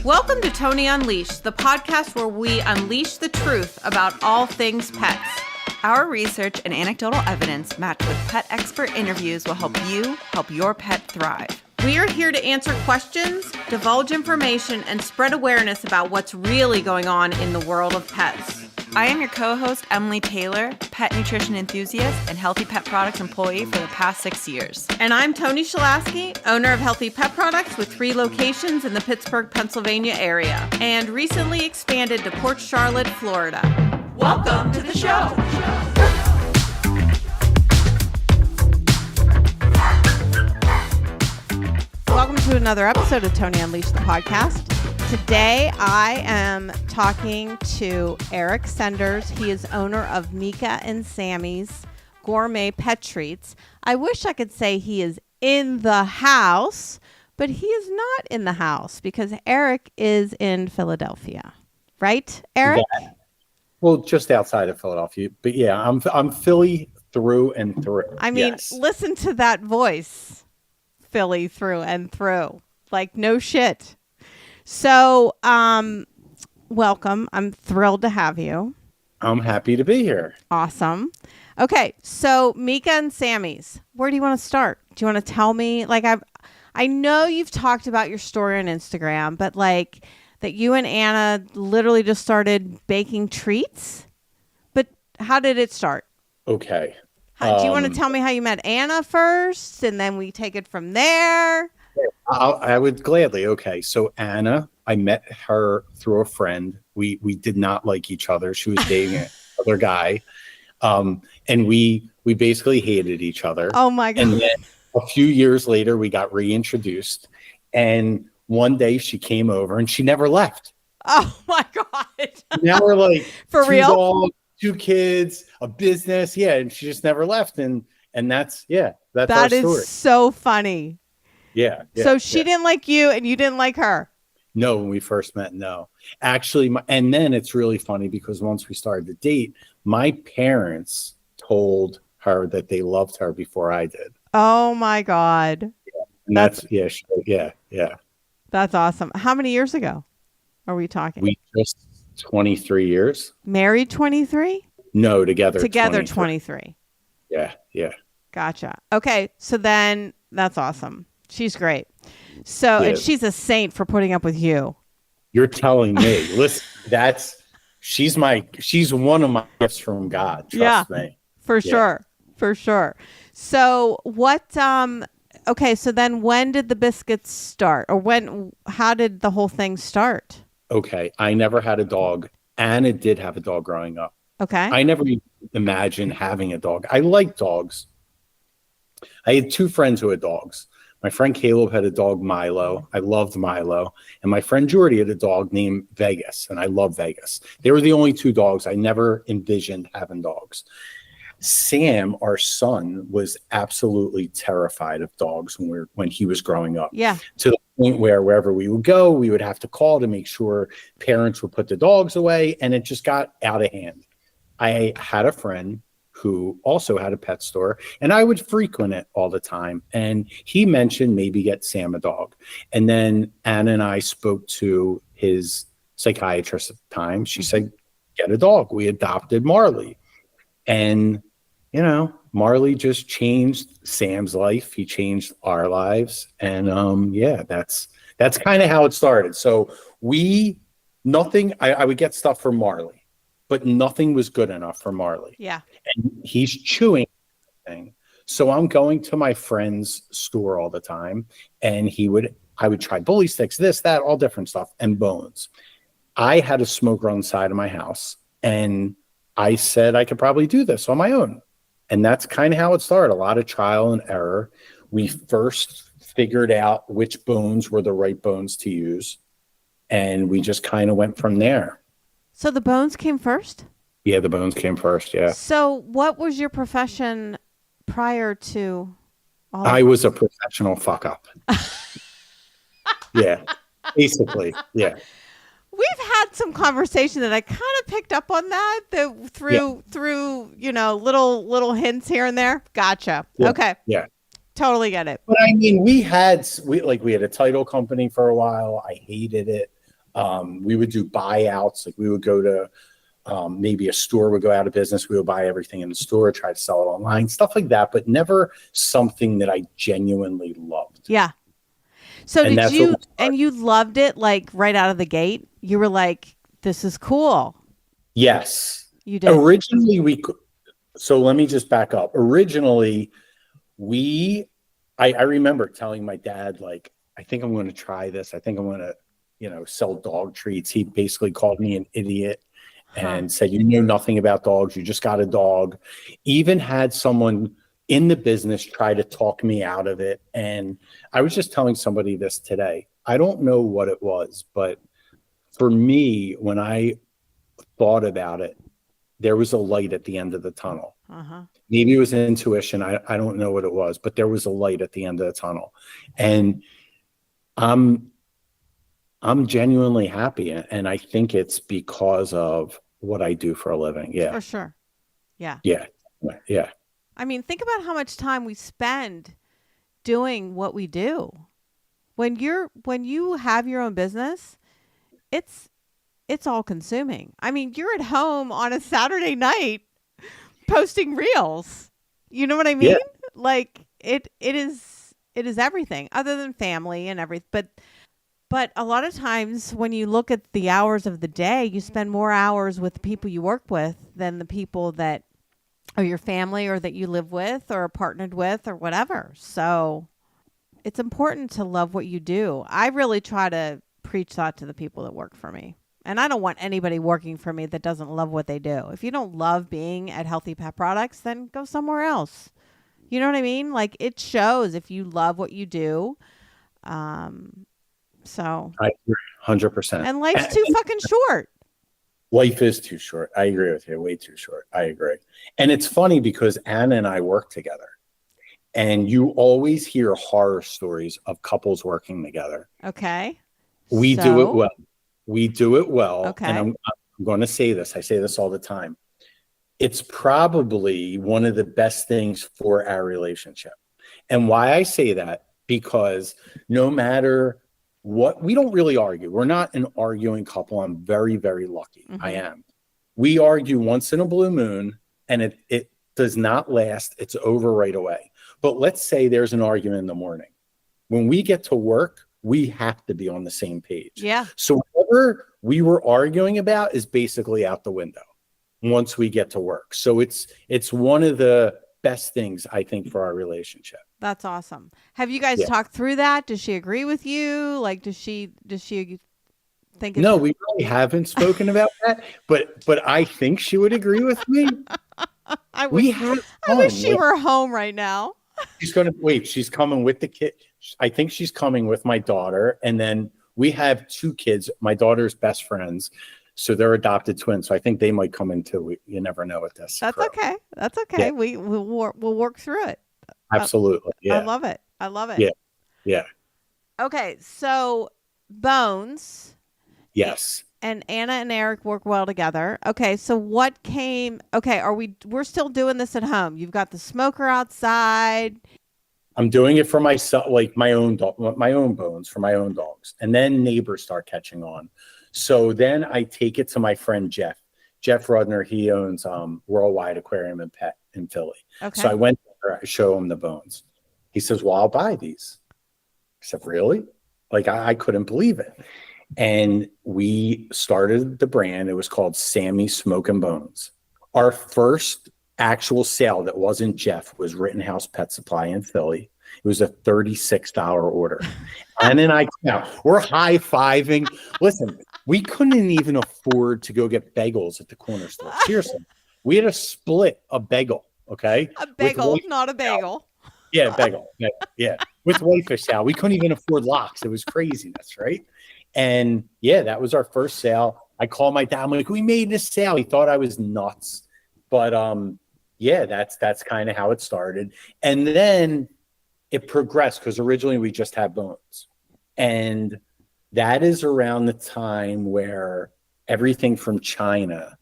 Welcome to Toni Unleashed, the podcast where we unleash the truth about all things pets. Our research and anecdotal evidence matched with pet expert interviews will help you help your pet thrive. We are here to answer questions, divulge information, and spread awareness about what's really going on in the world of pets. I am your co-host, Emily Taylor, pet nutrition enthusiast and Healthy Pet Products employee for the past 6 years. And I'm Toni Unleashed, owner of Healthy Pet Products with 3 locations in the Pittsburgh, Pennsylvania area, and recently expanded to Port Charlotte, Florida. Welcome to the show. Welcome to another episode of Toni Unleashed, the podcast. Today, I am talking to Erik Senders. He is owner of Mika and Sammy's Gourmet Pet Treats. I wish I could say he is in the house, but he is not in the house because Erik is in Philadelphia. Right, Erik? Yeah. Well, just outside of Philadelphia. But yeah, I'm Philly through and through. I mean, yes. Listen to that voice. Philly through and through. Like, no shit. So, welcome. I'm thrilled to have you. I'm happy to be here. Awesome. Okay, so Mika and Sammy's. Where do you want to start? Do you want to tell me? Like, I know you've talked about your story on Instagram, but like that you and Anna literally just started baking treats. But how did it start? Okay. Do you want to tell me how you met Anna first, and then we take it from there? I would gladly. Okay. So Anna, I met her through a friend. We did not like each other. She was dating another guy. And we basically hated each other. Oh my God. And then a few years later, we got reintroduced. And one day she came over and she never left. Oh my God. Now we're like, for real? Dogs, 2 kids, a business. Yeah. And she just never left. And that's our story. Is so funny. Yeah. So she didn't like you and you didn't like her? No, when we first met, no. Actually, and then it's really funny because once we started to date, my parents told her that they loved her before I did. Oh my God. Yeah. And that's That's awesome. How many years ago are we talking? We just 23 years. Married 23? No, together 23. Yeah. Gotcha. Okay, so then that's awesome. She's great. So, and she's a saint for putting up with you. You're telling me. Listen, she's one of my gifts from God. Trust me. For sure. So what, okay, so then when did the biscuits start? Or how did the whole thing start? Okay, I never had a dog. Anna did have a dog growing up. Okay. I never even imagined having a dog. I like dogs. I had 2 friends who had dogs. My friend Caleb had a dog, Milo. I loved Milo. And my friend Jordy had a dog named Vegas. And I love Vegas. They were the only 2 dogs. I never envisioned having dogs. Sam, our son, was absolutely terrified of dogs when he was growing up. Yeah. To the point where wherever we would go, we would have to call to make sure parents would put the dogs away. And it just got out of hand. I had a friend who also had a pet store, and I would frequent it all the time. And he mentioned maybe get Sam a dog. And then Anna and I spoke to his psychiatrist at the time. She said, get a dog. We adopted Marley. And, Marley just changed Sam's life. He changed our lives. And that's kind of how it started. So I would get stuff for Marley, but nothing was good enough for Marley. Yeah. And he's chewing everything. So I'm going to my friend's store all the time, and I would try bully sticks, this, that, all different stuff, and bones. I had a smoker on the side of my house, and I said I could probably do this on my own. And that's kind of how it started. A lot of trial and error. We first figured out which bones were the right bones to use, and we just kind of went from there. So the bones came first? Yeah, the bones came first, yeah. So what was your profession prior to all I was a professional fuck up. Yeah, basically, yeah. We've had some conversation that I kind of picked up on that through little hints here and there. Gotcha. Yeah. Okay. Yeah. Totally get it. But I mean, we had a title company for a while. I hated it. We would do buyouts. Like we would go to maybe a store would go out of business. We would buy everything in the store, try to sell it online, stuff like that, but never something that I genuinely loved. Yeah. So And did you, and you loved it like right out of the gate? You were like, this is cool. Yes. You did. Originally, so let me just back up. Originally, I remember telling my dad, like, I think I'm going to try this. I think I'm going to, sell dog treats. He basically called me an idiot and said, you know nothing about dogs. You just got a dog. Even had someone in the business try to talk me out of it. And I was just telling somebody this today. I don't know what it was, but for me, when I thought about it, there was a light at the end of the tunnel. Maybe it was intuition. I don't know what it was, but there was a light at the end of the tunnel. And I'm genuinely happy. And I think it's because of what I do for a living. Yeah. For sure. Yeah. Yeah. Yeah. I mean, think about how much time we spend doing what we do. When you have your own business, it's all consuming. I mean, you're at home on a Saturday night posting reels. You know what I mean? Yeah. Like it is everything other than family and everything. But a lot of times when you look at the hours of the day, you spend more hours with the people you work with than the people that are your family or that you live with or are partnered with or whatever. So it's important to love what you do. I really try to preach that to the people that work for me. And I don't want anybody working for me that doesn't love what they do. If you don't love being at Healthy Pet Products, then go somewhere else. You know what I mean? Like it shows if you love what you do. So I agree 100%. And life's too fucking short. Life is too short. I agree with you. Way too short. I agree. And it's funny because Anna and I work together. And you always hear horror stories of couples working together. Okay. We do it well. We do it well. Okay. And I'm going to say this. I say this all the time. It's probably one of the best things for our relationship. And why I say that, because no matter what, we don't really argue. We're not an arguing couple. I'm very, very lucky. I am. We argue once in a blue moon, and it does not last. It's over right away. But let's say there's an argument in the morning. When we get to work, we have to be on the same page. Yeah. So whatever we were arguing about is basically out the window once we get to work. So it's one of the best things, I think, for our relationship. That's awesome. Have you guys talked through that? Does she agree with you? Like, does she think? No, we really haven't spoken about that, but I think she would agree with me. I wish she were home right now. She's going to wait. She's coming with the kid. I think she's coming with my daughter. And then we have 2 kids, my daughter's best friends. So they're adopted twins. So I think they might come in too. You never know with this. That's okay. That's okay. Yeah. We'll work through it. Absolutely. Yeah. I love it. I love it. Yeah. Yeah. Okay. So Bones. Yes. And Anna and Erik work well together. Okay. So what came? Okay. We're still doing this at home. You've got the smoker outside. I'm doing it for myself, like my own bones for my own dogs. And then neighbors start catching on. So then I take it to my friend Jeff Rudner. He owns Worldwide Aquarium and Pet in Philly. Okay. So I went there, I show him the bones. He says, well, I'll buy these. I said, really? Like I couldn't believe it. And we started the brand. It was called Sammy Smokin' Bones. Our first actual sale that wasn't Jeff was Rittenhouse Pet Supply in Philly. It was a $36 order. And then we're high-fiving. Listen, we couldn't even afford to go get bagels at the corner store. Seriously. We had to split a bagel, okay? A bagel, not a bagel. Yeah, bagel. Yeah. With whitefish salad. We couldn't even afford lox. It was craziness, right? And yeah, that was our first sale. I called my dad. I'm like, we made this sale. He thought I was nuts. But yeah, that's kind of how it started. And then it progressed because originally we just had bones. And that is around the time where everything from China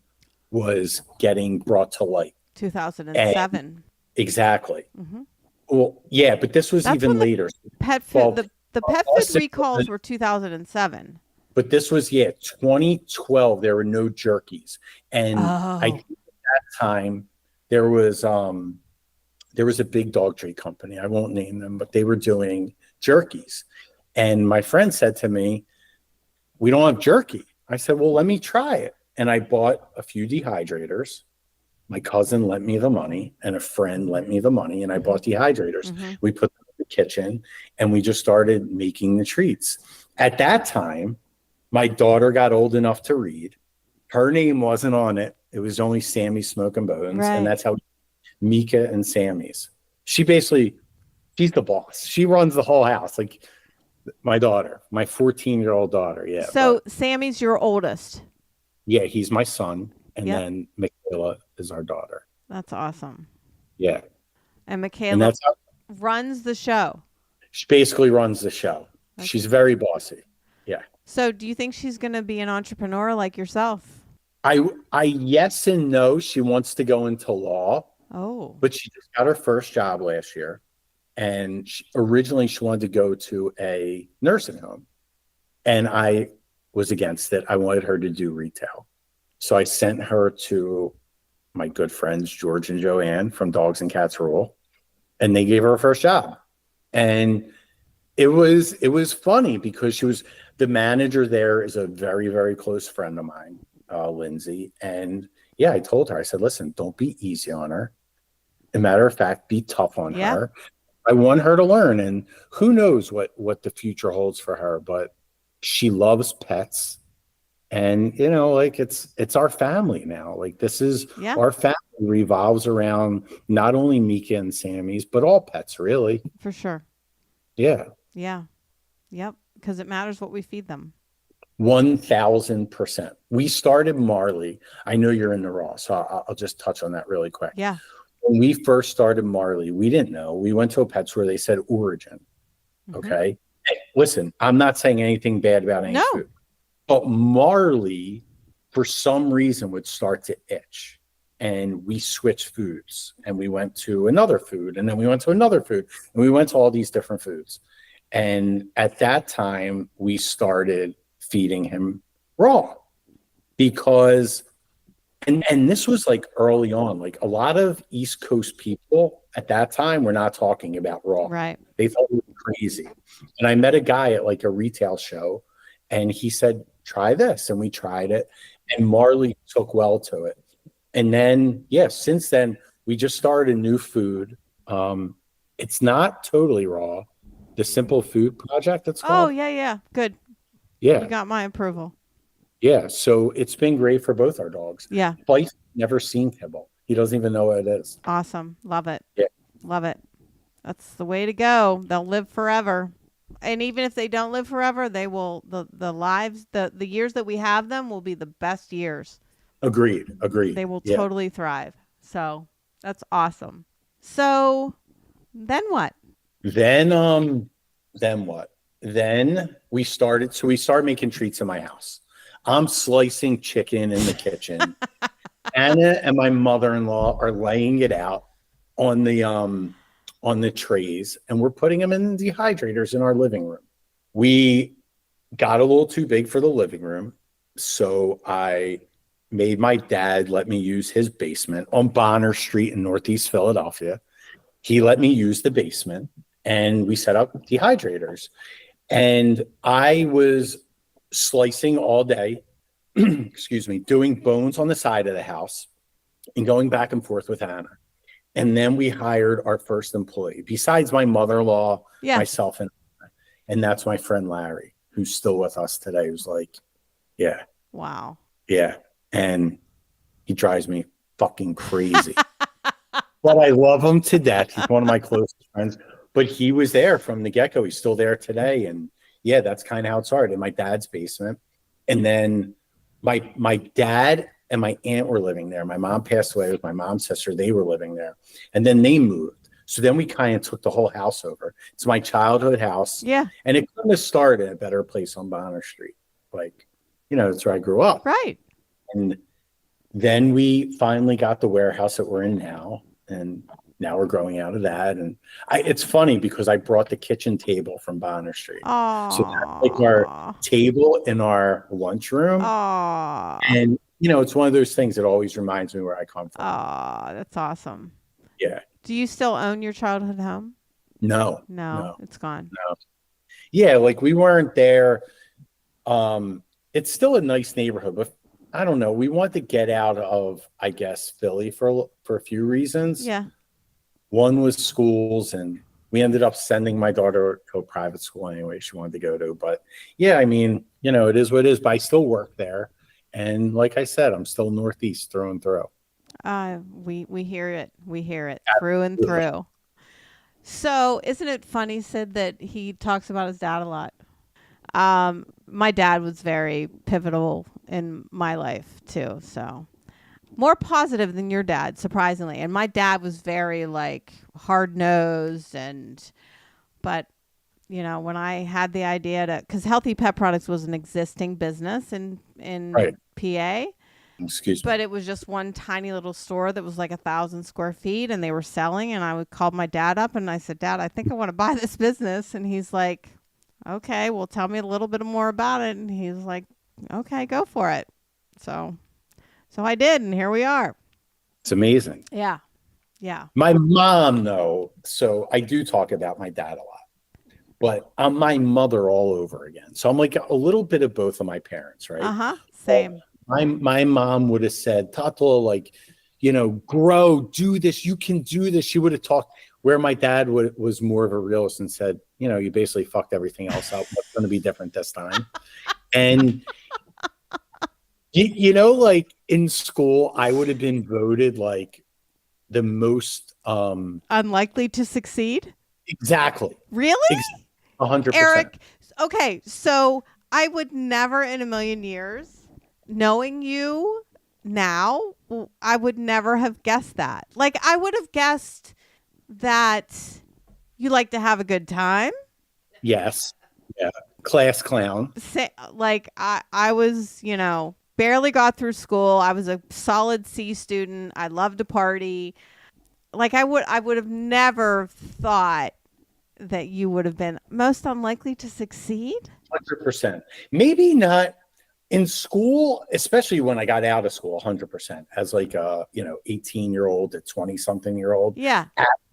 was getting brought to light. 2007. Exactly. Well, yeah, but this was even later. The pet food recalls were 2007. But this was 2012. There were no jerkies, and I think at that time there was a big dog treat company. I won't name them, but they were doing jerkies, and my friend said to me, "We don't have jerky." I said, "Well, let me try it," and I bought a few dehydrators. My cousin lent me the money, and a friend lent me the money, and I bought dehydrators. We put them in the kitchen, and we just started making the treats. At that time, my daughter got old enough to read. Her name wasn't on it. It was only Sammy Smoking Bones. Right. And that's how Mika and Sammy's. She's the boss. She runs the whole house. Like my daughter, my 14-year-old daughter. Yeah. So Sammy's your oldest. Yeah, he's my son. And then Michaela is our daughter. That's awesome. Yeah. And Michaela runs the show. She basically runs the show. Okay. She's very bossy. Yeah. So do you think she's going to be an entrepreneur like yourself? I yes and no. She wants to go into law. Oh. But she just got her first job last year. And originally she wanted to go to a nursing home. And I was against it. I wanted her to do retail. So I sent her to my good friends, George and Joanne from Dogs and Cats Rule. And they gave her first job. And it was funny because the manager there is a very, very close friend of mine, Lindsay. And yeah, I told her, I said, listen, don't be easy on her. As a matter of fact, be tough on her. I want her to learn. And who knows what the future holds for her, but she loves pets. And, like it's our family now. Like this is our family revolves around not only Mika and Sammy's, but all pets really. For sure. Yeah. Yeah. Yep. Because it matters what we feed them. 1000%. We started Marley. I know you're in the raw, so I'll just touch on that really quick. Yeah. When we first started Marley, we didn't know. We went to a pet store. They said origin. Okay. Hey, listen, I'm not saying anything bad about any food. But Marley, for some reason, would start to itch. And we switched foods. And we went to another food. And then we went to another food. And we went to all these different foods. And at that time, we started feeding him raw. Because, and this was like early on, like a lot of East Coast people at that time were not talking about raw. Right. They thought it was crazy. And I met a guy at like a retail show. And he said, try this. And we tried it. And Marley took well to it. And then, since then, we just started a new food. It's not totally raw. The Simple Food Project, it's called. Oh, yeah. Good. Yeah. You got my approval. Yeah. So it's been great for both our dogs. Yeah. Spice never seen kibble. He doesn't even know what it is. Awesome. Love it. Yeah. Love it. That's the way to go. They'll live forever. And even if they don't live forever, they will, the years that we have them will be the best years. Agreed. They will totally thrive. So that's awesome. So then what? Then what? Then we started making treats in my house. I'm slicing chicken in the kitchen. Anna and my mother-in-law are laying it out on the trays, and we're putting them in the dehydrators in our living room. We got a little too big for the living room, so I made my dad let me use his basement on Bonner Street in Northeast Philadelphia. He let me use the basement, and we set up dehydrators. And I was slicing all day, doing bones on the side of the house and going back and forth with Anna. And then we hired our first employee, besides my mother-in-law, myself, and that's my friend Larry, who's still with us today, who's like, wow. Yeah. And he drives me fucking crazy. But I love him to death. He's one of my closest friends. But he was there from the get-go. He's still there today. And that's kind of how it started, in my dad's basement. And then my dad and my aunt were living there. My mom passed away with my mom's sister. They were living there. And then they moved. So then we kind of took the whole house over. It's my childhood house. Yeah. And it couldn't have started a better place on Bonner Street. Like, that's where I grew up. Right. And then we finally got the warehouse that we're in now. And now we're growing out of that. And it's funny because I brought the kitchen table from Bonner Street. So that's like our table in our lunchroom. And, it's one of those things that always reminds me where I come from. That's awesome. Yeah. Do you still own your childhood home? No, it's gone. No. Yeah, like we weren't there. It's still a nice neighborhood, but I don't know. We wanted to get out of, I guess, Philly for a few reasons. Yeah. One was schools, and we ended up sending my daughter to a private school anyway she wanted to go to. But yeah, I mean, it is what it is, but I still work there. And like I said, I'm still Northeast through and through. We hear it. We hear it through and through. So isn't it funny, Sid, that he talks about his dad a lot? My dad was very pivotal in my life too. So more positive than your dad, surprisingly. And my dad was very like hard nosed but when I had the idea because Healthy Pet Products was an existing business in Right. PA. Excuse me. But it was just one tiny little store that was like 1,000 square feet and they were selling. And I would call my dad up and I said, Dad, I think I want to buy this business. And he's like, okay, well, tell me a little bit more about it. And he's like, okay, go for it. So I did. And here we are. It's amazing. Yeah. Yeah. My mom, though, so I do talk about my dad a lot, but I'm my mother all over again. So I'm like a little bit of both of my parents, right? Same. My mom would have said, Tato, like, grow, do this. You can do this. She would have talked where my dad was more of a realist and said, you basically fucked everything else up. What's going to be different this time? And, like in school, I would have been voted like the most unlikely to succeed. Exactly. Really? 100%. Erik, okay, so I would never in a million years, knowing you now, I would never have guessed that. Like, I would have guessed that you like to have a good time. Yes. Yeah. Class clown. Like, I was, barely got through school. I was a solid C student. I loved to party. Like, I would have never thought that you would have been most unlikely to succeed. 100%. Maybe not in school, especially when I got out of school, 100%. As like a 18-year-old to 20-something-year-old. Yeah.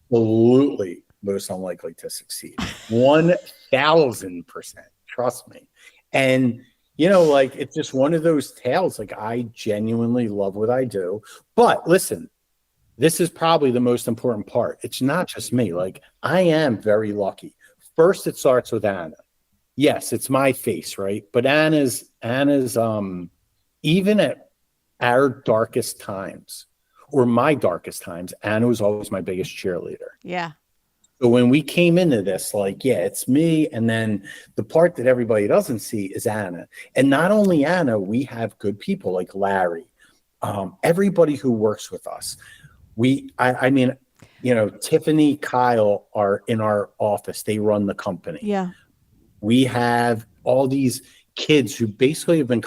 Absolutely most unlikely to succeed. 1,000%. Trust me. And like it's just one of those tales. Like I genuinely love what I do. But listen, this is probably the most important part. It's not just me. Like I am very lucky. First, it starts with Anna. Yes, it's my face, right? But Anna's even at our darkest times or my darkest times, Anna was always my biggest cheerleader. Yeah. So when we came into this, like, yeah, it's me. And then the part that everybody doesn't see is Anna. And not only Anna, we have good people like Larry, everybody who works with us. I mean, Tiffany, Kyle are in our office. They run the company. Yeah. We have all these kids who basically have been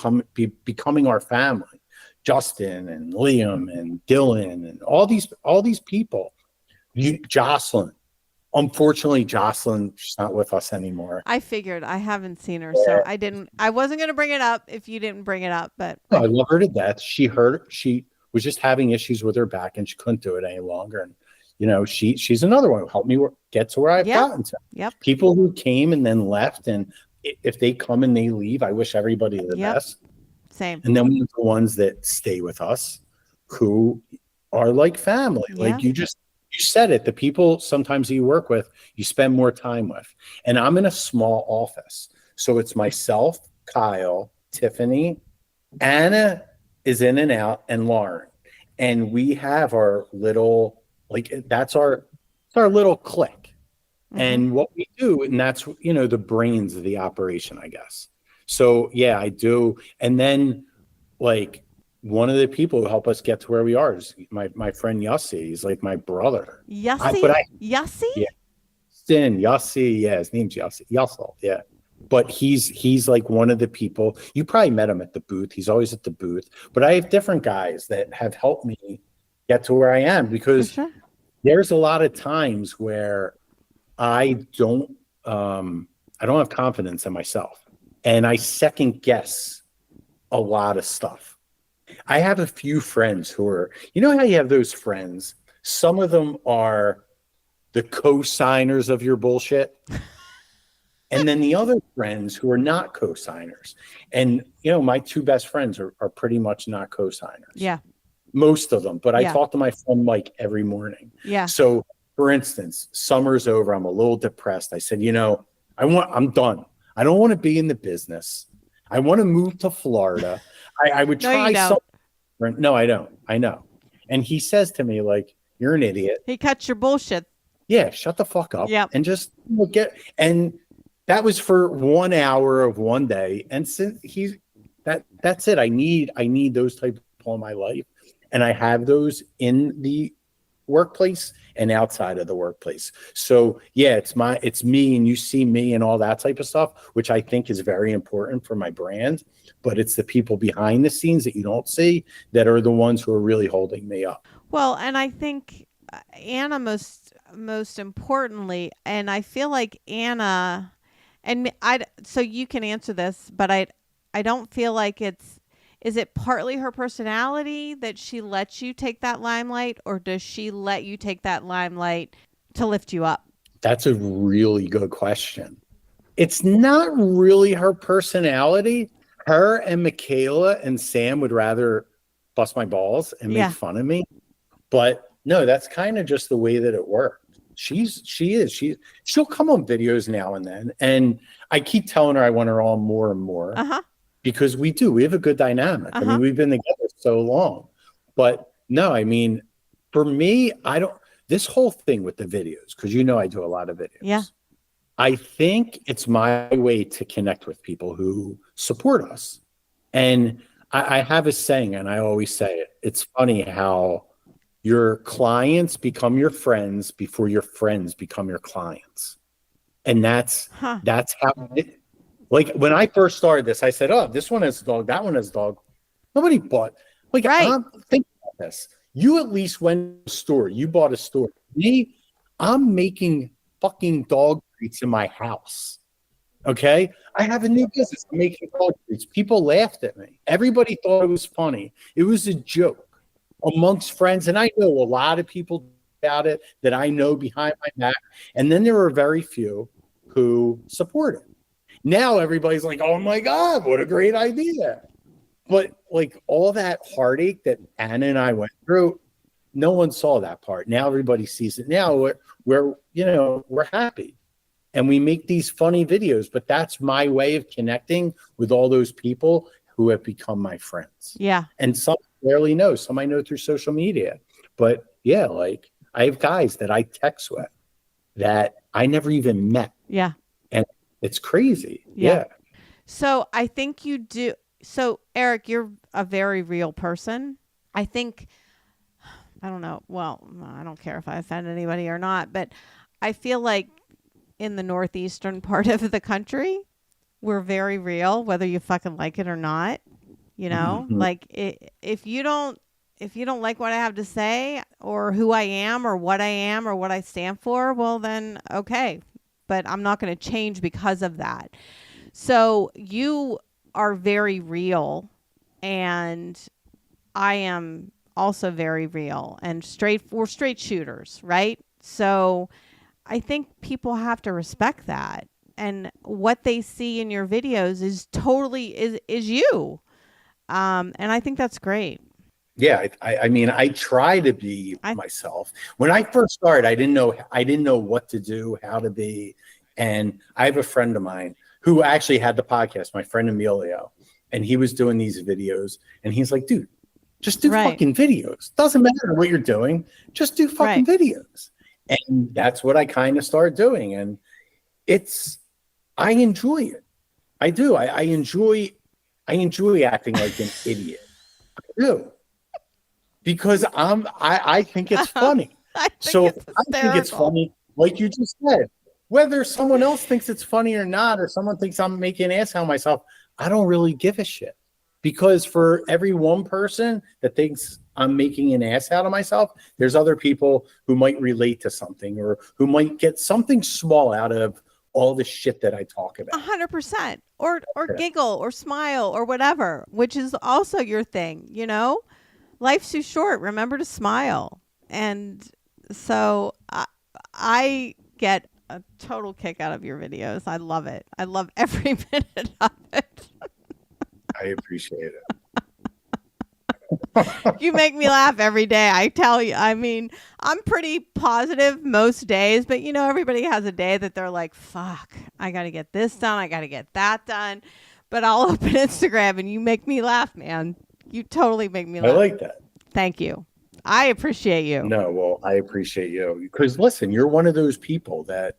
becoming our family. Justin and Liam and Dylan and all these people. Jocelyn. Unfortunately, Jocelyn, she's not with us anymore. I figured. I haven't seen her, so I wasn't going to bring it up if you didn't bring it up, but no, I love her to death. She was just having issues with her back and she couldn't do it any longer. And, she's another one who helped me get to where I've gotten to. Yep. People who came and then left, and if they come and they leave, I wish everybody the best. Same. And then we have the ones that stay with us who are like family. Yeah. Like you said it, the people sometimes you work with, you spend more time with. And I'm in a small office. So it's myself, Kyle, Tiffany, Anna is in and out, and Lauren. And we have our little, that's our little clique. Mm-hmm. And what we do, and that's, the brains of the operation, I guess. So yeah, I do. And then one of the people who help us get to where we are is my friend Yossi. He's like my brother. Yossi? Yossi? Yeah. Yossi. Yeah, his name's Yossi. Yossel, yeah. But he's like one of the people. You probably met him at the booth. He's always at the booth. But I have different guys that have helped me get to where I am because, there's a lot of times where I don't have confidence in myself, and I second guess a lot of stuff. I have a few friends who are, you know how you have those friends, some of them are the co-signers of your bullshit, and then the other friends who are not co-signers. And my two best friends are pretty much not co-signers. Yeah. Most of them, but I Yeah. talk to my friend Mike every morning. Yeah. So for instance, summer's over, I'm a little depressed. I said, I'm done. I don't want to be in the business. I want to move to Florida. I would try something different. No, I don't. I know. And he says to me, like, you're an idiot. He cuts your bullshit. Yeah, shut the fuck up. Yep. And just and that was for 1 hour of one day. And since that's it. I need those type of people in my life. And I have those in the workplace and outside of the workplace. So yeah, it's me, and you see me and all that type of stuff, which I think is very important for my brand. But it's the people behind the scenes that you don't see that are the ones who are really holding me up. Well, and I think Anna most importantly, and I feel like Anna, and so you can answer this, but I don't feel like is it partly her personality that she lets you take that limelight, or does she let you take that limelight to lift you up? That's a really good question. It's not really her personality. Her and Michaela and Sam would rather bust my balls and make fun of me. But no, that's kind of just the way that it worked. She'll come on videos now and then. And I keep telling her I want her on more and more. Uh-huh. Because we have a good dynamic. Uh-huh. I mean, we've been together so long. But no, I mean, for me, this whole thing with the videos, because I do a lot of videos. Yeah. I think it's my way to connect with people who support us. And I have a saying, and I always say it. It's funny how your clients become your friends before your friends become your clients. And that's how it, like when I first started this, I said, oh, this one has a dog, that one has a dog. Nobody bought. Like, right. Think about this. You at least went to a store. You bought a store. Me, I'm making fucking dog treats in my house. Okay? I have a new business. I'm making dog treats. People laughed at me. Everybody thought it was funny. It was a joke amongst friends. And I know a lot of people about it that I know behind my back. And then there were very few who support it. Now everybody's like, oh my God, what a great idea. But like all that heartache that Anna and I went through, no one saw that part. Now everybody sees it. Now we're happy. And we make these funny videos, but that's my way of connecting with all those people who have become my friends. Yeah. And some barely know, some I know through social media. But yeah, like I have guys that I text with that I never even met. Yeah. And it's crazy. Yeah. So I think you do. So Erik, you're a very real person. I think, I don't know. Well, I don't care if I offend anybody or not, but I feel like in the northeastern part of the country, we're very real, whether you fucking like it or not. Mm-hmm. Like if you don't like what I have to say or who I am or what I stand for, well then okay. But I'm not going to change because of that. So you are very real, and I am also very real and we're straight shooters, right? So I think people have to respect that. And what they see in your videos is totally is you. And I think that's great. Yeah, I mean, I try to be myself. When I first started, I didn't know what to do, how to be. And I have a friend of mine who actually had the podcast, my friend Emilio, and he was doing these videos. And he's like, dude, just do fucking videos. Doesn't matter what you're doing. Just do fucking videos. And that's what I kind of started doing. And I enjoy it. I do. I enjoy acting like an idiot. I do. Because I think it's funny. I think it's funny, like you just said, whether someone else thinks it's funny or not, or someone thinks I'm making an ass out of myself, I don't really give a shit. Because for every one person that thinks I'm making an ass out of myself, there's other people who might relate to something or who might get something small out of all the shit that I talk about. 100%. Or giggle or smile or whatever, which is also your thing, you know? Life's too short. Remember to smile. And so I get a total kick out of your videos. I love it. I love every minute of it. I appreciate it. You make me laugh every day. I tell you. I mean, I'm pretty positive most days, but you know, everybody has a day that they're like, fuck, I got to get this done. I got to get that done. But I'll open Instagram and you make me laugh, man. You totally make me laugh. I like that. Thank you. I appreciate you. No, well, I appreciate you because listen, you're one of those people that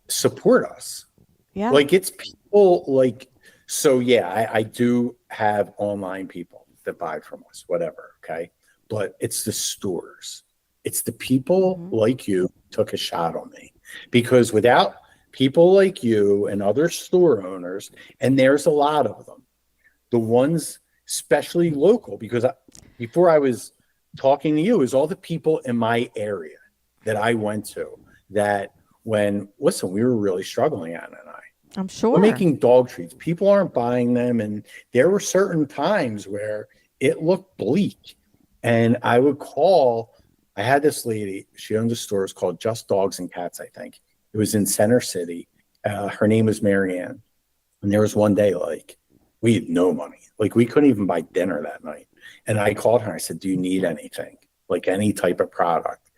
support us. Yeah. Like it's people like, so yeah, I do have online people that buy from us, whatever. Okay. But it's the stores. It's the people like you took a shot on me because without people like you and other store owners, and there's a lot of them, the ones, especially local, because before I was talking to you, is all the people in my area that I went to that when, listen, we were really struggling, Anna and I. I'm sure. We're making dog treats. People aren't buying them. And there were certain times where it looked bleak. And I would call, I had this lady, she owned a store, it was called Just Dogs and Cats, I think. It was in Center City. Her name was Marianne. And there was one day, like, we had no money. Like, we couldn't even buy dinner that night. And I called her, I said, do you need anything? Like any type of product?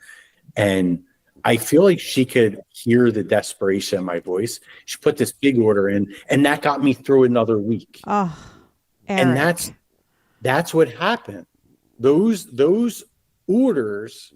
And I feel like she could hear the desperation in my voice. She put this big order in, and that got me through another week. Oh, Erik. And that's what happened. Those orders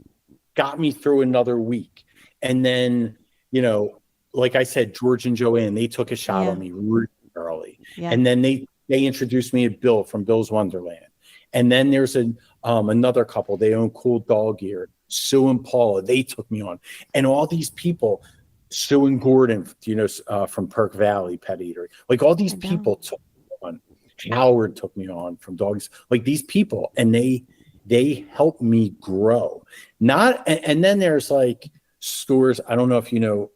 got me through another week. And then, you know, like I said, George and Joanne, they took a shot on me really early. Yeah. And then they introduced me to Bill from Bill's Wonderland. And then there's another couple, they own Cool Dog Gear. Sue and Paula, they took me on. And all these people, Sue and Gordon, you know, from Perk Valley Pet Eatery, like all these people took me on. Howard took me on from Dogs, like these people, and they helped me grow. And then there's like stores, I don't know if you know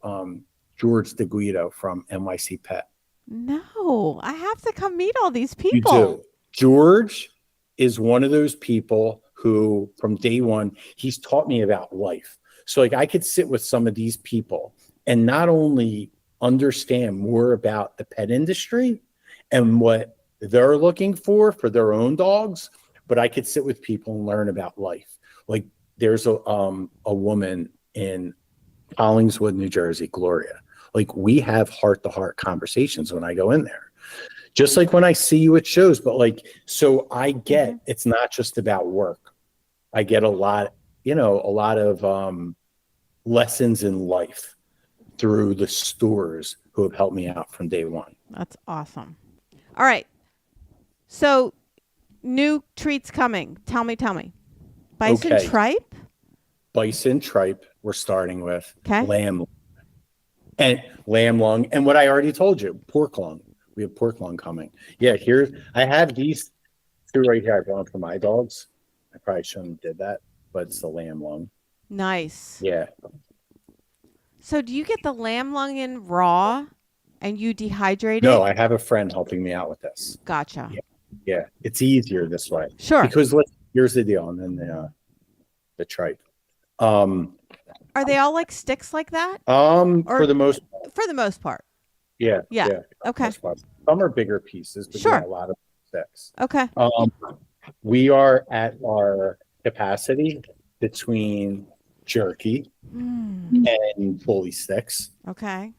George DeGuido from NYC Pet. No, I have to come meet all these people. You do. George is one of those people who from day one, he's taught me about life. So like I could sit with some of these people and not only understand more about the pet industry and what they're looking for their own dogs, but I could sit with people and learn about life. Like there's a woman in Hollingswood, New Jersey, Gloria. Like we have heart-to-heart conversations when I go in there. Just like when I see you at shows, but like, so I get, it's not just about work. I get a lot of lessons in life through the stores who have helped me out from day one. That's awesome. All right. So new treats coming. Tell me. Bison tripe? Bison tripe we're starting with. Okay. Lamb lung. And what I already told you, pork lung. We have pork lung coming. Yeah, I have these two right here. I brought them for my dogs. I probably shouldn't have did that, but it's the lamb lung. Nice. Yeah. So do you get the lamb lung in raw and you dehydrate it? No, I have a friend helping me out with this. Gotcha. Yeah. It's easier this way. Sure. Because here's the deal, and then the tripe. Are they all like sticks like that? For the most part. Yeah. Okay. Some are bigger pieces, but sure. A lot of sticks. Okay. We are at our capacity between jerky and fully sticks. Okay.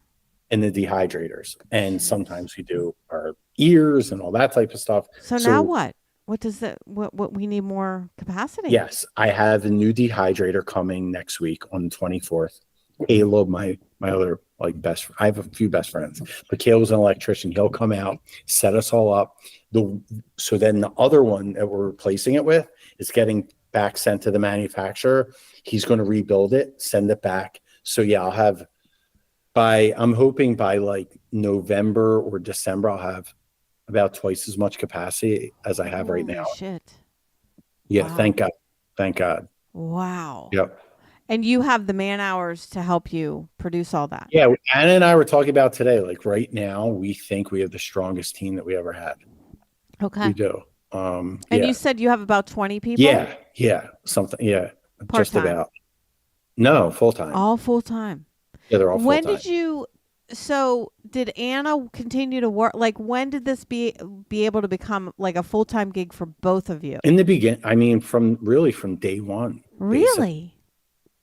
And the dehydrators. And sometimes we do our ears and all that type of stuff. So now what? What does what we need more capacity? Yes. I have a new dehydrator coming next week on the 24th. Caleb, my other I have a few best friends, but Caleb's an electrician. He'll come out, set us all up. So then the other one that we're replacing it with is getting back sent to the manufacturer. He's going to rebuild it, send it back. So yeah, I'll have I'm hoping by like November or December, I'll have about twice as much capacity as I have right now. Shit. Yeah. Wow. Thank God. Thank God. Wow. Yep. And you have the man hours to help you produce all that. Yeah. Anna and I were talking about today, like right now, we think we have the strongest team that we ever had. Okay. We do. And Yeah. you said you have about 20 people? Yeah. Yeah. Something. Yeah. Just Part-time? about. No, full time. All full time. Yeah, they're all full When time. did Anna continue to work? Like, when did this be able to become like a full-time gig for both of you? In the beginning, I mean, from day one. Really? Basically.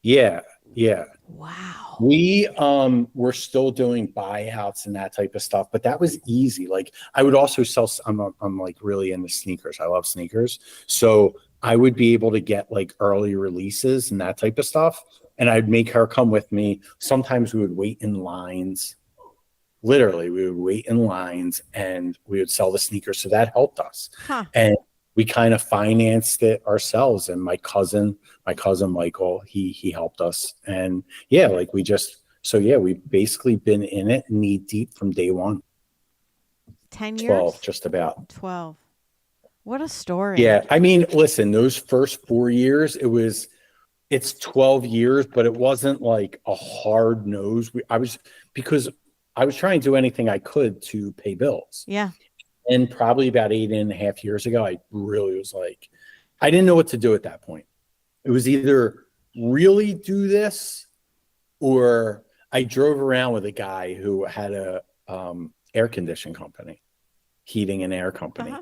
Yeah. Yeah. Wow. We were still doing buyouts and that type of stuff, but that was easy. Like I would also sell. I'm like really into sneakers. I love sneakers, so I would be able to get like early releases and that type of stuff. And I'd make her come with me. Sometimes we would wait in lines. Literally, we would wait in lines and we would sell the sneakers. So that helped us. Huh. And we kind of financed it ourselves. And my cousin Michael, he helped us. And yeah, like we've basically been in it knee deep from day one. 10 years? 12, just about. 12. What a story. Yeah. I mean, listen, those first 4 years, it's 12 years, but it wasn't like a hard nose. Because I was trying to do anything I could to pay bills. Yeah. And probably about 8.5 years ago, I really was like, I didn't know what to do at that point. It was either really do this, or I drove around with a guy who had a air conditioning company, heating and air company,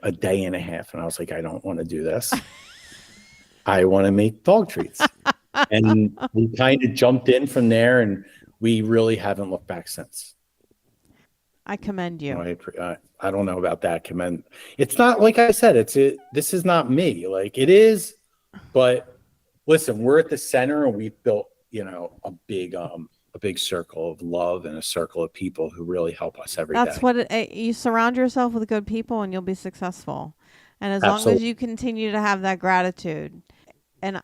a day and a half. And I was like, I don't want to do this. I want to make dog treats. And we kind of jumped in from there, and we really haven't looked back since. I commend you. I don't know about that. Commend. It's not, like I said, this is not me. Like it is, but listen, we're at the center, and we've built, a big circle of love and a circle of people who really help us every day. That's what you surround yourself with good people, and you'll be successful. And as long as you continue to have that gratitude, and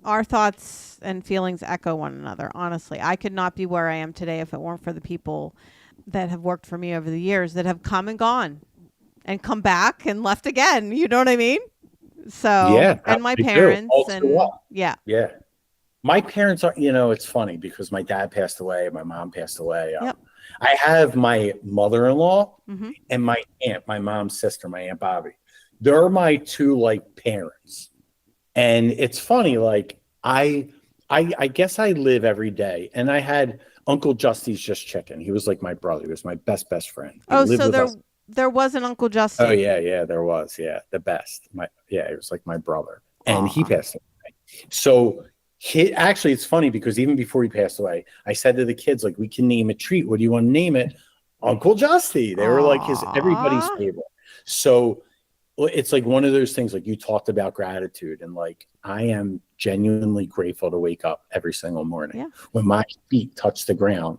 our thoughts and feelings echo one another. Honestly, I could not be where I am today if it weren't for the people that have worked for me over the years, that have come and gone and come back and left again. You know what I mean? So, yeah, and my parents and yeah. My parents are, it's funny because my dad passed away. My mom passed away. Yep. I have my mother-in-law Mm-hmm. and my aunt, my mom's sister, my Aunt Bobby. They're my two parents. And it's funny, like I guess I live every day. And I had Uncle Justy's Just Chicken. He was like my brother. He was my best friend. There was an Uncle Justy. Oh yeah, there was. Yeah, the best. It was like my brother. And he passed away. So actually, it's funny because even before he passed away, I said to the kids, like, we can name a treat. What do you want to name it? Uncle Justy. They were like everybody's favorite. So it's like one of those things, like you talked about gratitude, and like I am genuinely grateful to wake up every single morning. Yeah. When my feet touch the ground,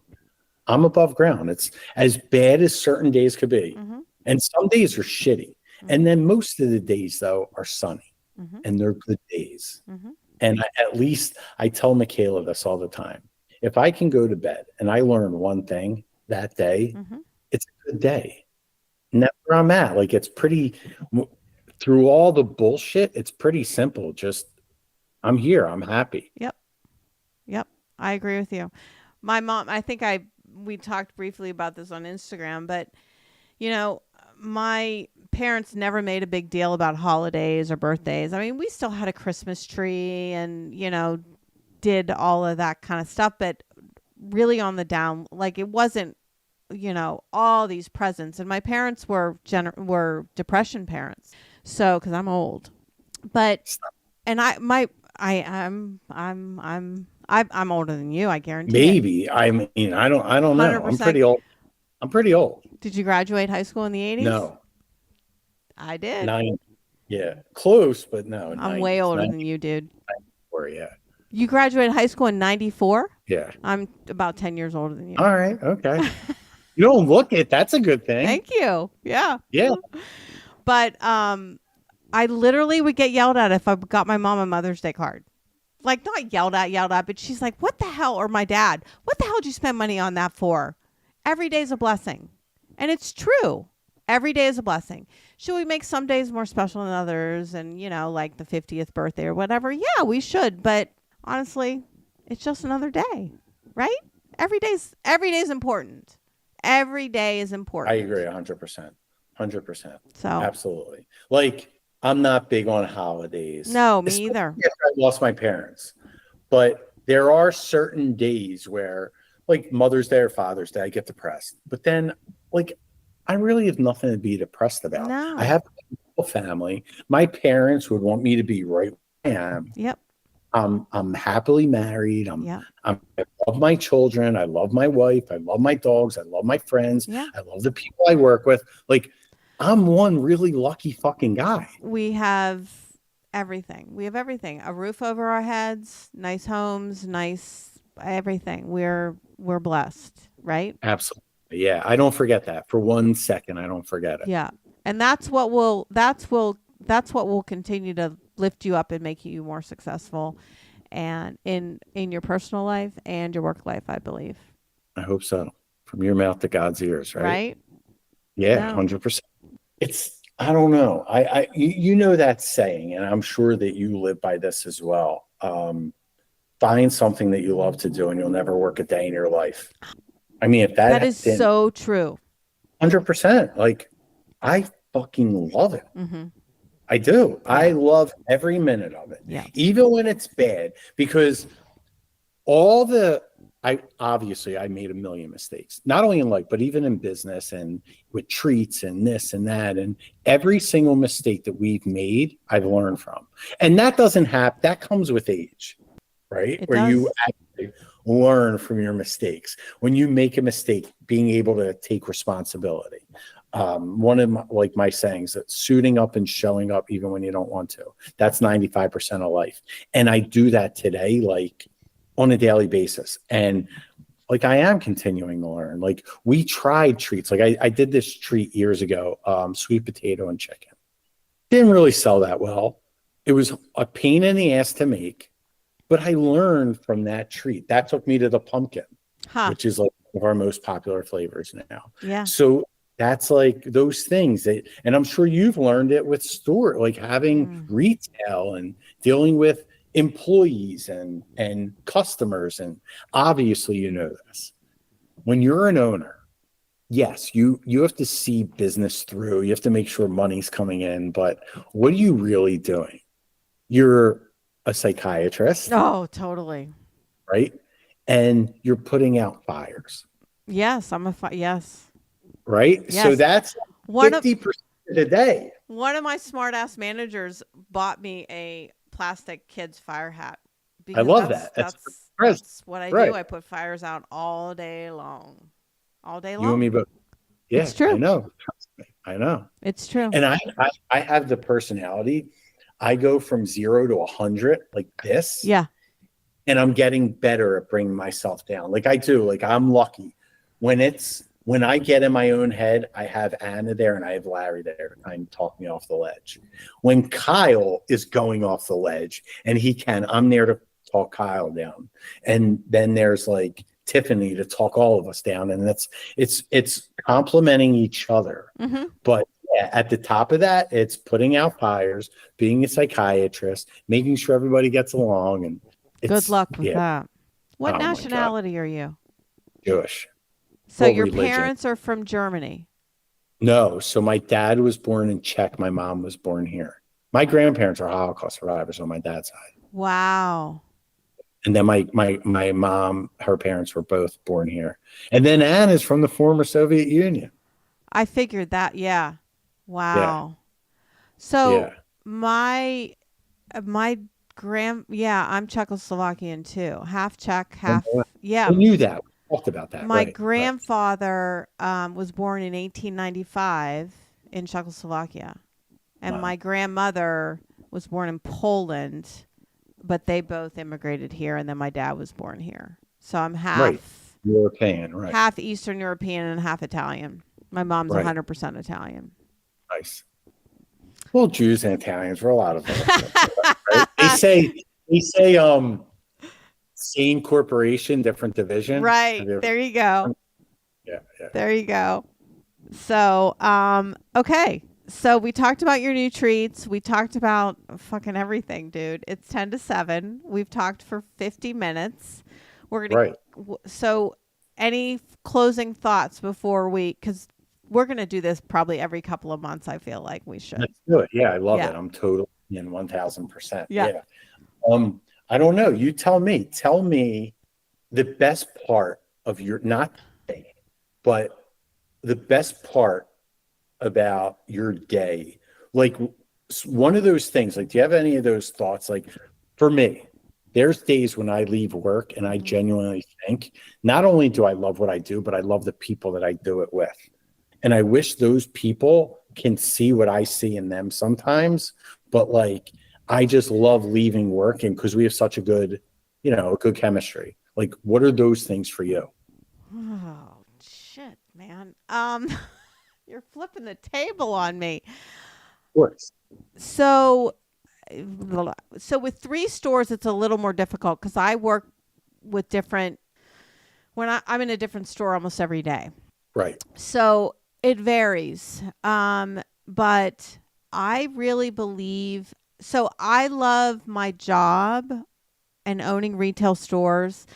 I'm above ground. It's as bad as certain days could be. Mm-hmm. And some days are shitty. Mm-hmm. And then most of the days, though, are sunny. Mm-hmm. And they're good days. Mm-hmm. And at least I tell Michaela this all the time. If I can go to bed and I learn one thing that day, mm-hmm. it's a good day. And that's where I'm at. Like, it's pretty, through all the bullshit, it's pretty simple. Just, I'm here. I'm happy. Yep. I agree with you. My mom, we talked briefly about this on Instagram, but my parents never made a big deal about holidays or birthdays. I mean, we still had a Christmas tree and, did all of that kind of stuff, but really on the down, like it wasn't, all these presents. And my parents were depression parents. So, cause I'm old, but, and I'm older than you. I guarantee. Maybe. I mean, I don't know. 100%. I'm pretty old. Did you graduate high school in the 80s? No. I did. 9. Yeah. Close, but no. I'm way older than you, dude. 94, yeah. You graduated high school in 94? Yeah. I'm about 10 years older than you. All right. Okay. You don't look it. That's a good thing. Thank you. Yeah. Yeah. But I literally would get yelled at if I got my mom a Mother's Day card. Like, not yelled at, but she's like, what the hell? Or my dad, what the hell did you spend money on that for? Every day's a blessing. And it's true. Every day is a blessing. Should we make some days more special than others? And, like the 50th birthday or whatever? Yeah, we should. But honestly, it's just another day, right? Every day's important. Every day is important. I agree 100%. 100%. So absolutely. Like, I'm not big on holidays. No, me either. If I lost my parents. But there are certain days where, like Mother's Day or Father's Day, I get depressed. But then, like, I really have nothing to be depressed about. No. I have a family. My parents would want me to be right where I am. Yep. I'm happily married. Yeah. I love my children. I love my wife. I love my dogs. I love my friends. Yeah. I love the people I work with. Like, I'm one really lucky fucking guy. We have everything. We have everything. A roof over our heads, nice homes, nice everything. We're blessed, right? Absolutely. Yeah. I don't forget that. For 1 second, I don't forget it. Yeah. And that's what will continue to lift you up and make you more successful and in your personal life and your work life, I believe. I hope so. From your mouth to God's ears, right? Right? Yeah, 100%. It's, I don't know. You know that saying, and I'm sure that you live by this as well. Find something that you love to do and you'll never work a day in your life. I mean, if that is so true. 100%. Like, I fucking love it. Mm-hmm. I do. Yeah. I love every minute of it. Yeah. Even when it's bad, because I made a million mistakes, not only in life, but even in business and with treats and this and that. And every single mistake that we've made, I've learned from. And that that comes with age, right? Where you actually learn from your mistakes. When you make a mistake, being able to take responsibility. One of my sayings that suiting up and showing up even when you don't want to, that's 95% of life. And I do that today, like on a daily basis. And like, I am continuing to learn. Like, we tried treats. Like I did this treat years ago, sweet potato and chicken. Didn't really sell that well. It was a pain in the ass to make, but I learned from that treat. That took me to the pumpkin, which is like one of our most popular flavors now. Yeah. So that's like those things and I'm sure you've learned it with store, like having retail and dealing with employees and customers. And obviously, you know this, when you're an owner, yes, you have to see business through. You have to make sure money's coming in, but what are you really doing? You're a psychiatrist. Oh, totally. Right. And you're putting out fires. Yes. Yes. Right. Yes. So that's 50% of the day. One of my smart ass managers bought me a plastic kids fire hat. I love that. That's what I do. I put fires out all day long. All day long. You and me both. Yeah, it's true. I know. It's true. And I have the personality. I go from 0 to 100 like this. Yeah. And I'm getting better at bringing myself down. Like I do. Like, I'm lucky when I get in my own head, I have Anna there and I have Larry there to kind of talk me off the ledge. When Kyle is going off the ledge and I'm there to talk Kyle down. And then there's like Tiffany to talk all of us down. And it's complementing each other. Mm-hmm. But yeah, at the top of that, it's putting out fires, being a psychiatrist, making sure everybody gets along. And good luck with that. What nationality are you? Jewish. So your parents are from Germany? No. So my dad was born in Czech. My mom was born here. My grandparents are Holocaust survivors on my dad's side. Wow. And then my mom, her parents were both born here. And then Anne is from the former Soviet Union. I figured that. Yeah. Wow. Yeah. So I'm Czechoslovakian too. Half Czech, half. Yeah. I knew that. Talked about that. My grandfather was born in 1895 in Czechoslovakia, and my grandmother was born in Poland, but they both immigrated here, and then my dad was born here. So I'm half European, right? Half Eastern European and half Italian. My mom's 100% Italian. Nice. Well, Jews and Italians were a lot of them. Right? They say same corporation, different division. Right. There you go. Yeah. There you go. So, okay. So we talked about your new treats. We talked about fucking everything, dude. It's 10 to 7. We've talked for 50 minutes. We're going Right. to, so any closing thoughts before because we're going to do this probably every couple of months. I feel like we should. Let's do it. Yeah, I love Yeah. it. I'm totally in 1000%. Yeah. Yeah. I don't know. You tell me. Tell me the best part of your not day, but the best part about your day. Like one of those things. Like, do you have any of those thoughts? Like for me, there's days when I leave work and I genuinely think not only do I love what I do, but I love the people that I do it with. And I wish those people can see what I see in them sometimes. But like, I just love leaving work and because we have such a good, good chemistry. Like, what are those things for you? Oh, shit, man. You're flipping the table on me. Of course. So, with 3 stores, it's a little more difficult because I work with different. When I'm in a different store almost every day, Right. so it varies. But I really believe. So I love my job and owning retail stores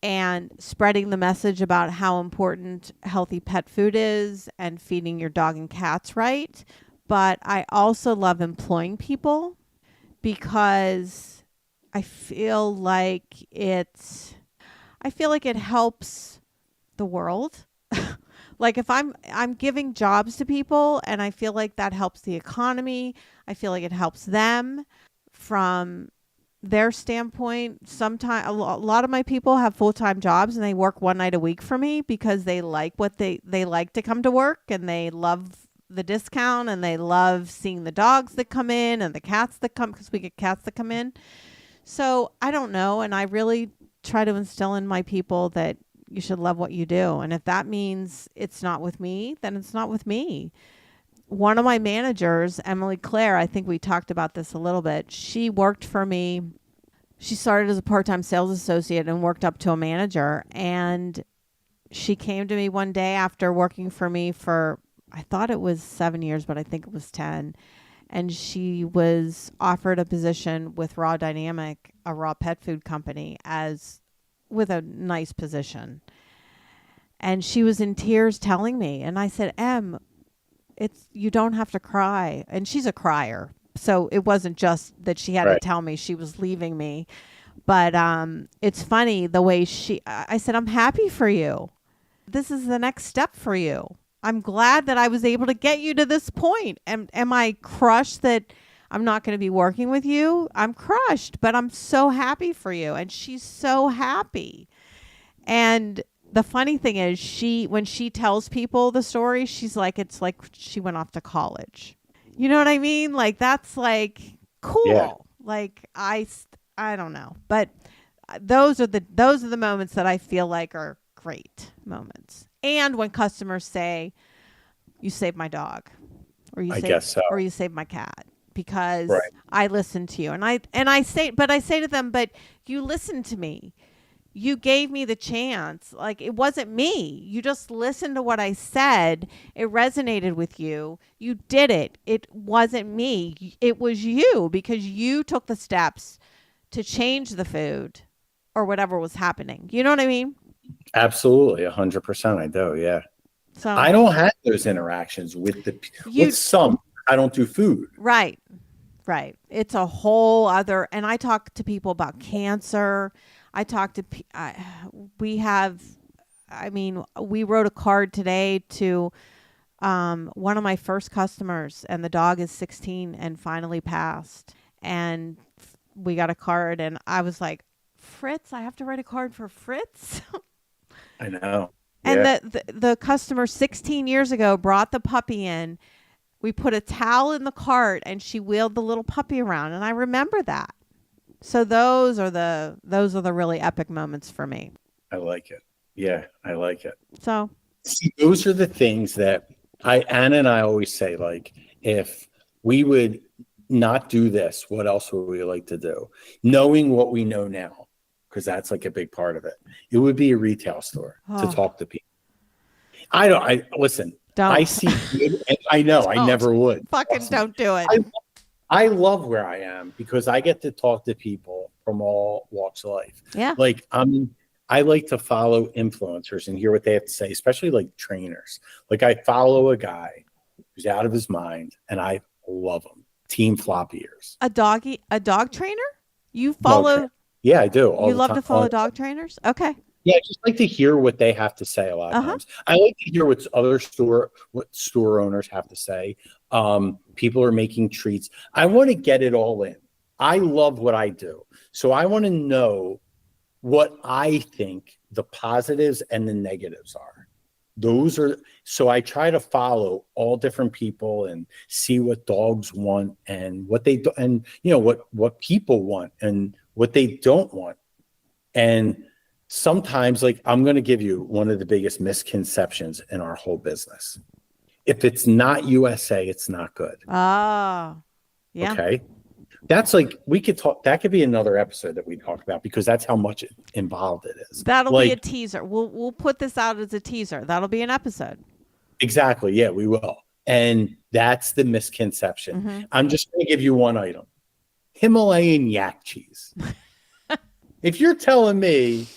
and spreading the message about how important healthy pet food is and feeding your dog and cats right. But I also love employing people because I feel like it helps the world. Like if I'm giving jobs to people and I feel like that helps the economy, I feel like it helps them from their standpoint. Sometimes a lot of my people have full-time jobs and they work one night a week for me because they like what they like to come to work and they love the discount and they love seeing the dogs that come in and the cats that come because we get cats that come in. So I don't know. And I really try to instill in my people that you should love what you do. And if that means it's not with me, then it's not with me. One of my managers, Emily Claire, I think we talked about this a little bit. She worked for me. She started as a part-time sales associate and worked up to a manager. And she came to me one day after working for me for, I thought it was 7 years, but I think it was 10. And she was offered a position with Raw Dynamic, a raw pet food company, with a nice position. And she was in tears telling me. And I said, you don't have to cry. And she's a crier. So it wasn't just that she had to tell me she was leaving me. But it's funny the way I said, I'm happy for you. This is the next step for you. I'm glad that I was able to get you to this point. Am I crushed that I'm not going to be working with you? I'm crushed, but I'm so happy for you. And she's so happy. And the funny thing is when she tells people the story, she's like, it's like she went off to college. You know what I mean? Like, that's like cool. Yeah. Like I don't know, but those are the moments that I feel like are great moments. And when customers say, you saved my dog or you saved my cat because I listened to you. And I say to them, but you listened to me. You gave me the chance. Like, it wasn't me. You just listened to what I said. It resonated with you. You did it. It wasn't me. It was you because you took the steps to change the food or whatever was happening. You know what I mean? Absolutely. 100%. I do. Yeah. So I don't have those interactions with with some. I don't do food. Right. It's a whole other, and I talk to people about cancer. I talk to, we wrote a card today to one of my first customers, and the dog is 16 and finally passed. And we got a card, and I was like, Fritz, I have to write a card for Fritz? I know. And the customer 16 years ago brought the puppy in. We put a towel in the cart, and she wheeled the little puppy around, and I remember that. So those are the really epic moments for me. I like it. Yeah, I like it. So see, those are the things that Anna and I always say, like, if we would not do this, what else would we like to do? Knowing what we know now, because that's like a big part of it. It would be a retail store to talk to people. Listen. I Don't. see good, and I know I Don't. never would. Fucking Trust me. don't do it. I love where I am because I get to talk to people from all walks of life. Yeah. Like I like to follow influencers and hear what they have to say, especially like trainers. Like I follow a guy who's out of his mind and I love him. Team Floppy Ears. A dog trainer? You Dog follow? trainer. Yeah, I do. All You the love time. to follow dog trainers? Okay. Yeah, I just like to hear what they have to say a lot of times. I like to hear what store owners have to say. People are making treats. I want to get it all in. I love what I do. So I want to know what I think the positives and the negatives are. So I try to follow all different people and see what dogs want and what they do, and what people want and what they don't want. And sometimes, like, I'm going to give you one of the biggest misconceptions in our whole business. If it's not USA, it's not good. Oh, yeah. Okay. That's like, we could talk, that could be another episode that we talk about because that's how much involved it is. That'll be a teaser. We'll put this out as a teaser. That'll be an episode. Exactly. Yeah, we will. And that's the misconception. Mm-hmm. I'm just going to give you one item. Himalayan yak cheese. If you're telling me,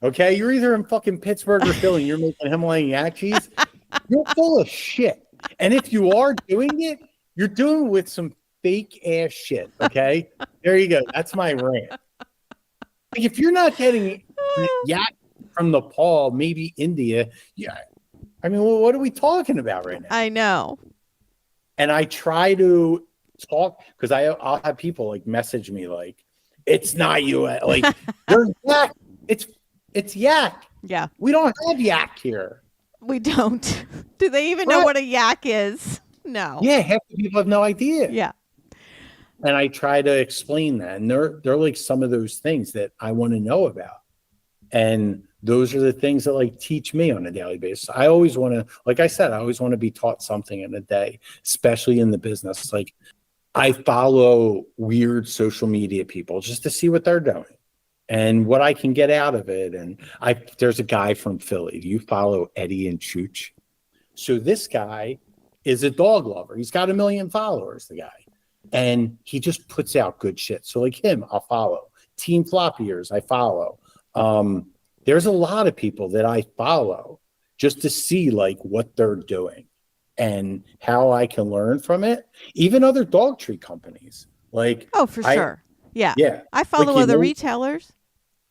okay, you're either in fucking Pittsburgh or Philly and you're making Himalayan yak cheese, you're full of shit. And if you are doing it, you're doing it with some fake ass shit. Okay. There you go. That's my rant. Like, if you're not getting yak from Nepal, maybe India, yeah. I mean, what are we talking about right now? I know. And I try to talk because I'll have people like message me like, it's not you. Like, there's yak. It's yak. Yeah. We don't have yak here. We don't. Do they even know what a yak is? No. Yeah, half the people have no idea. Yeah. And I try to explain that. And they're like some of those things that I want to know about. And those are the things that like teach me on a daily basis. I always want to, like I said, I always want to be taught something in a day, especially in the business. Like, I follow weird social media people just to see what they're doing and what I can get out of it. And there's a guy from Philly. Do you follow Eddie and Chooch? So this guy is a dog lover. He's got 1 million followers, the guy. And he just puts out good shit. So like him, I'll follow. Team Floppy Ears, I follow. There's a lot of people that I follow just to see like what they're doing and how I can learn from it. Even other dog treat companies. Like, oh, for sure. Yeah. Yeah. I follow like, other retailers.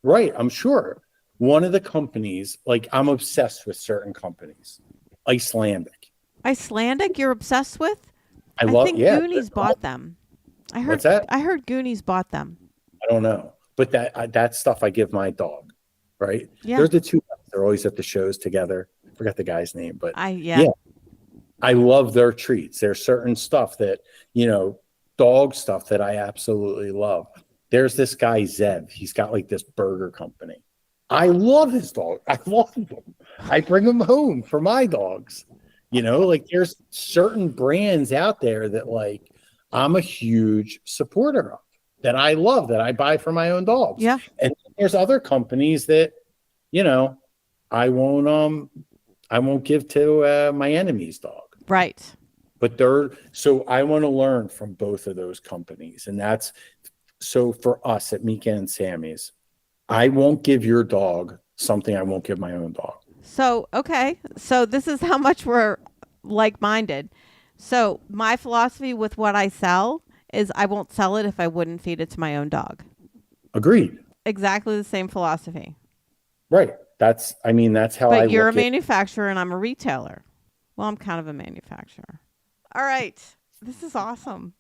Right. I'm sure. One of the companies, like, I'm obsessed with certain companies. Icelandic. Icelandic you're obsessed with? I think yeah, Goonies bought them. I heard What's that? I heard Goonies bought them. I don't know. But that stuff I give my dog, right? Yeah. There's the two guys. They're always at the shows together. I forgot the guy's name, but yeah. I love their treats. There's certain stuff that, dog stuff that I absolutely love. There's this guy, Zev. He's got like this burger company. I love his dog. I love him. I bring him home for my dogs. Like, there's certain brands out there that like I'm a huge supporter of, that I love, that I buy for my own dogs. Yeah. And there's other companies that, I won't give to my enemy's dog. Right. But so I want to learn from both of those companies. And that's, so for us at Mika and Sammy's, I won't give your dog something I won't give my own dog. So, okay. So this is how much we're like-minded. So my philosophy with what I sell is I won't sell it if I wouldn't feed it to my own dog. Agreed. Exactly the same philosophy. Right. That's how but I you're a look at. manufacturer and I'm a retailer. Well, I'm kind of a manufacturer. All right. This is awesome.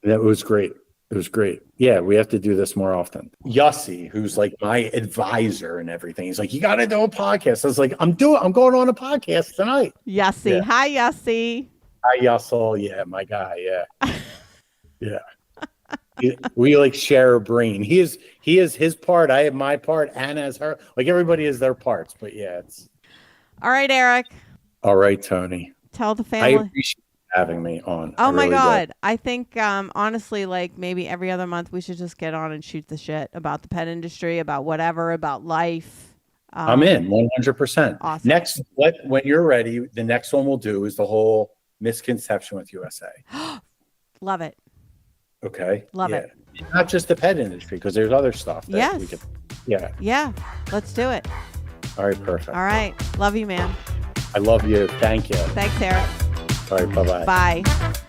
That was great. It was great. Yeah, we have to do this more often. Yussi, who's like my advisor and everything, he's like, you got to do a podcast. I was like, I'm going on a podcast tonight. Yussi. Yeah. Hi, Yussi. Hi, Yussel. Yeah, my guy. Yeah. Yeah. We like share a brain. He is his part. I have my part. Anna has her. Like, everybody has their parts. But yeah, it's. All right, Erik. All right, Toni. Tell the family. I appreciate having me on. Oh my God. Do. I think honestly, like, maybe every other month we should just get on and shoot the shit about the pet industry, about whatever, about life. I'm in 100%. Awesome. Next, when you're ready, the next one we'll do is the whole misconception with USA. Love it. Okay. Love it. Not just the pet industry, because there's other stuff that Yes. we could. Yeah. Yeah. Let's do it. All right. Perfect. All right. Love you, man. I love you. Thank you. Thanks, Erik. All right. Bye-bye. Bye.